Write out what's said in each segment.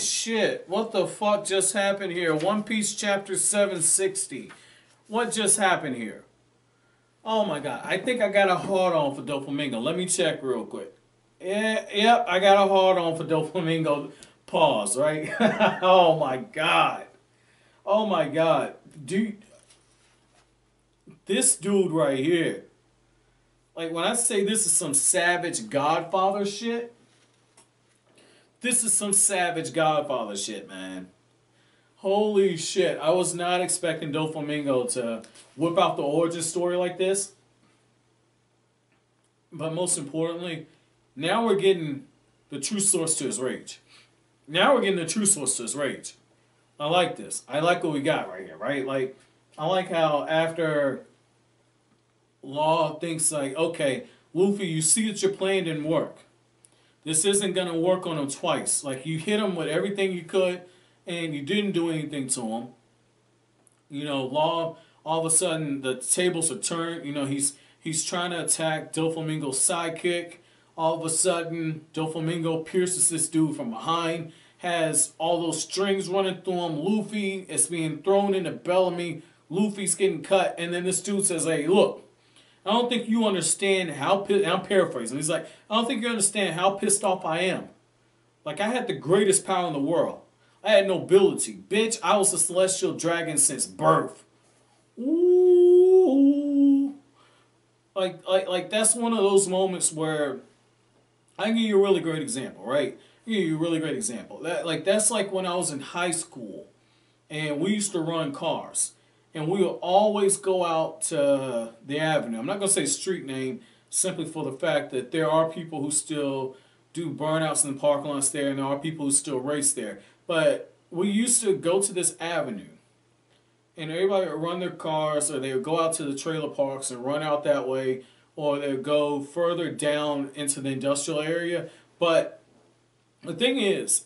shit. What the fuck just happened here? One Piece chapter 760. What just happened here? Oh my god. I think I got a hard on for Doflamingo. Let me check real quick. Yeah, yep, I got a hard on for Doflamingo. Pause, right? Oh my god. Oh my god. Dude. This dude right here. Like when I say this is some savage Godfather shit. This is some savage Godfather shit, man. Holy shit. I was not expecting Doflamingo to whip out the origin story like this. But most importantly, now we're getting the true source to his rage. Now we're getting the true source to his rage. I like this. I like what we got right here, right? Like, I like how after Law thinks like, okay, Luffy, you see that your plan didn't work. This isn't going to work on him twice. Like, you hit him with everything you could, and you didn't do anything to him. You know, Law, all of a sudden, the tables are turned. You know, he's trying to attack Doflamingo's sidekick. All of a sudden, Doflamingo pierces this dude from behind, has all those strings running through him. Luffy is being thrown into Bellamy. Luffy's getting cut, and then this dude says, hey, look, I don't think you understand how I'm paraphrasing. He's like, I don't think you understand how pissed off I am. Like, I had the greatest power in the world. I had nobility. Bitch, I was a celestial dragon since birth. Ooh. Like that's one of those moments where I can give you a really great example, right? I can give you a really great example. That's like when I was in high school and we used to run cars. And we will always go out to the avenue. I'm not going to say street name simply for the fact that there are people who still do burnouts in the parking lots there, and there are people who still race there. But we used to go to this avenue, and everybody would run their cars, or they would go out to the trailer parks and run out that way, or they would go further down into the industrial area. But the thing is,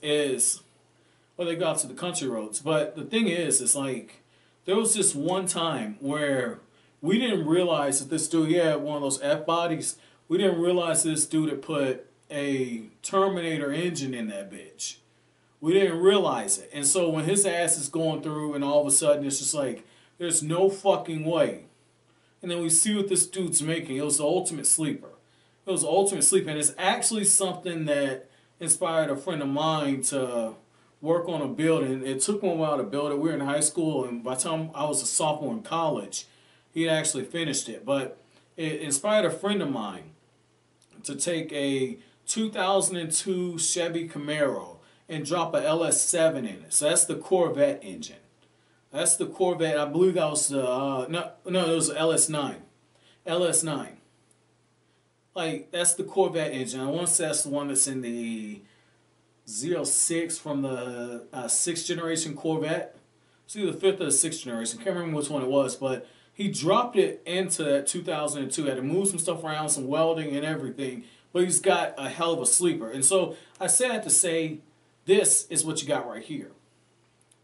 well, they go out to the country roads. But the thing is like, there was this one time where we didn't realize that this dude, he had one of those F-bodies. We didn't realize this dude had put a Terminator engine in that bitch. We didn't realize it. And so when his ass is going through and all of a sudden it's just like, there's no fucking way. And then we see what this dude's making. It was the ultimate sleeper. It was the ultimate sleeper. And it's actually something that inspired a friend of mine to work on a building. It took me a while to build it. We were in high school, and by the time I was a sophomore in college, he had actually finished it. But it inspired a friend of mine to take a 2002 Chevy Camaro and drop a LS7 in it. So that's the Corvette engine. That's the Corvette. I believe that was the no, it was the LS9. LS9. Like, that's the Corvette engine. I want to say that's the one that's in the 06 from the 6th generation Corvette. It's either the 5th or the 6th generation. I can't remember which one it was, but he dropped it into that 2002. Had to move some stuff around, some welding and everything, but he's got a hell of a sleeper. And so I said that to say, this is what you got right here.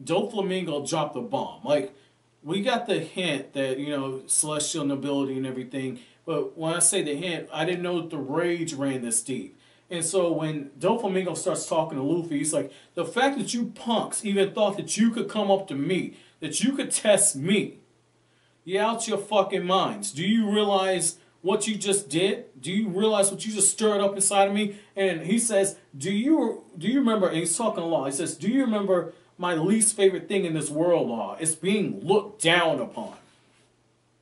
Doflamingo dropped the bomb. Like, we got the hint that, you know, celestial nobility and everything, but when I say the hint, I didn't know that the rage ran this deep. And so when Doflamingo starts talking to Luffy, he's like, the fact that you punks even thought that you could come up to me, that you could test me, you're out your fucking minds. Do you realize what you just did? Do you realize what you just stirred up inside of me? And he says, do you remember, and he's talking Law, he says, do you remember my least favorite thing in this world, Law? It's being looked down upon.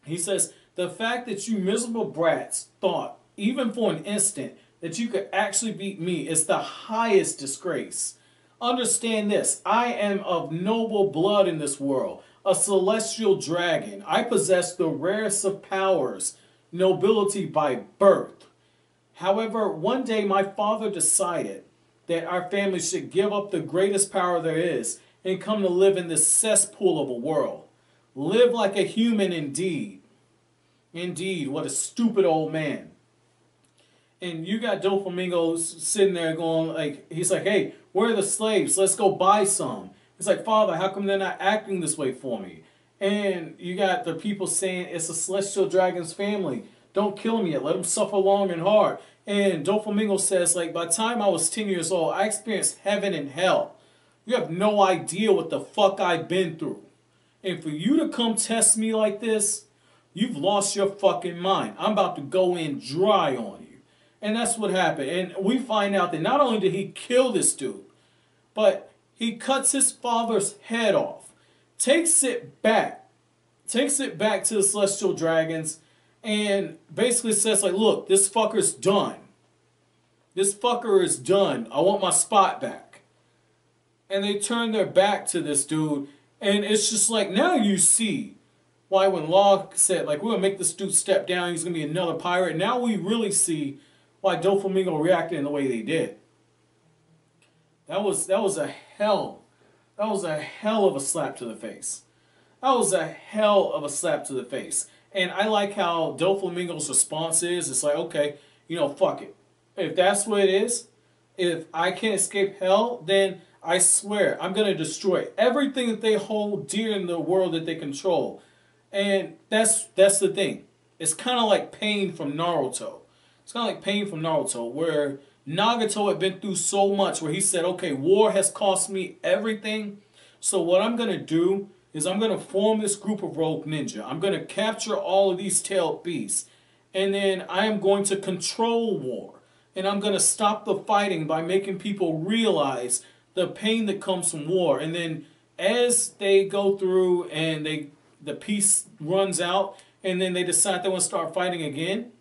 He says, the fact that you miserable brats thought, even for an instant, that you could actually beat me is the highest disgrace. Understand this. I am of noble blood in this world, a celestial dragon. I possess the rarest of powers, nobility by birth. However, one day my father decided that our family should give up the greatest power there is and come to live in this cesspool of a world. Live like a human indeed. Indeed, what a stupid old man. And you got Doflamingo sitting there going, like, he's like, hey, where are the slaves? Let's go buy some. He's like, Father, how come they're not acting this way for me? And you got the people saying, it's a celestial dragon's family. Don't kill him yet. Let him suffer long and hard. And Doflamingo says, like, by the time I was 10 years old, I experienced heaven and hell. You have no idea what the fuck I've been through. And for you to come test me like this, you've lost your fucking mind. I'm about to go in dry on you. And that's what happened. And we find out that not only did he kill this dude, but he cuts his father's head off, takes it back to the Celestial Dragons, and basically says, like, look, this fucker's done. This fucker is done. I want my spot back. And they turn their back to this dude, and it's just like, now you see why when Law said, like, we're going to make this dude step down, he's going to be another pirate. Now we really see why Doflamingo reacted in the way they did. That was a hell of a slap to the face. That was a hell of a slap to the face. And I like how Doflamingo's response is, it's like, okay, you know, fuck it. If that's what it is, if I can't escape hell, then I swear I'm going to destroy everything that they hold dear in the world that they control. And that's the thing. It's kind of like Pain from Naruto. It's kind of like Pain from Naruto, where Nagato had been through so much, where he said, okay, war has cost me everything. So what I'm going to do is I'm going to form this group of rogue ninja. I'm going to capture all of these tailed beasts. And then I am going to control war. And I'm going to stop the fighting by making people realize the pain that comes from war. And then as they go through and the peace runs out, and then they decide they want to start fighting again,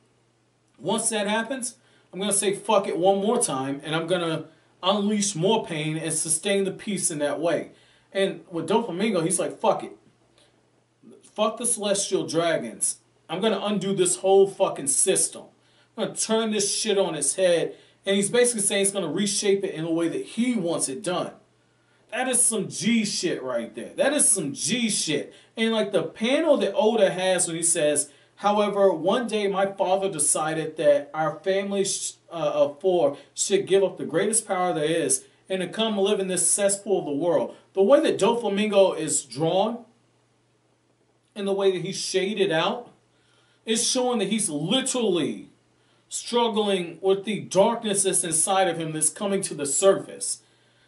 once that happens, I'm going to say fuck it one more time, and I'm going to unleash more pain and sustain the peace in that way. And with Doflamingo, he's like, fuck it. Fuck the Celestial Dragons. I'm going to undo this whole fucking system. I'm going to turn this shit on its head. And he's basically saying he's going to reshape it in a way that he wants it done. That is some G shit right there. That is some G shit. And like the panel that Oda has when he says, however, one day my father decided that our family of four should give up the greatest power there is and to come live in this cesspool of the world. The way that Doflamingo is drawn and the way that he's shaded out is showing that he's literally struggling with the darkness that's inside of him that's coming to the surface.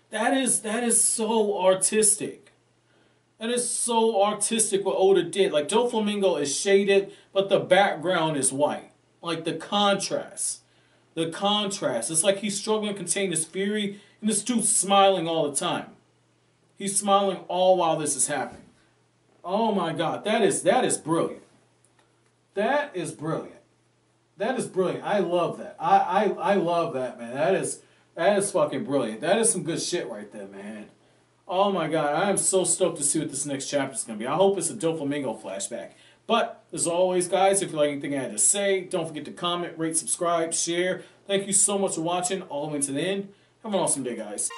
That is so artistic. That is so artistic what Oda did. Like, Doflamingo is shaded, but the background is white. Like, the contrast. The contrast. It's like he's struggling to contain his fury, and this dude's smiling all the time. He's smiling all while this is happening. Oh my god, that is brilliant. That is brilliant. That is brilliant. I love that. I love that, man. That is fucking brilliant. That is some good shit right there, man. Oh my god, I am so stoked to see what this next chapter is going to be. I hope it's a Doflamingo flashback. But, as always, guys, if you like anything I had to say, don't forget to comment, rate, subscribe, share. Thank you so much for watching all the way to the end. Have an awesome day, guys.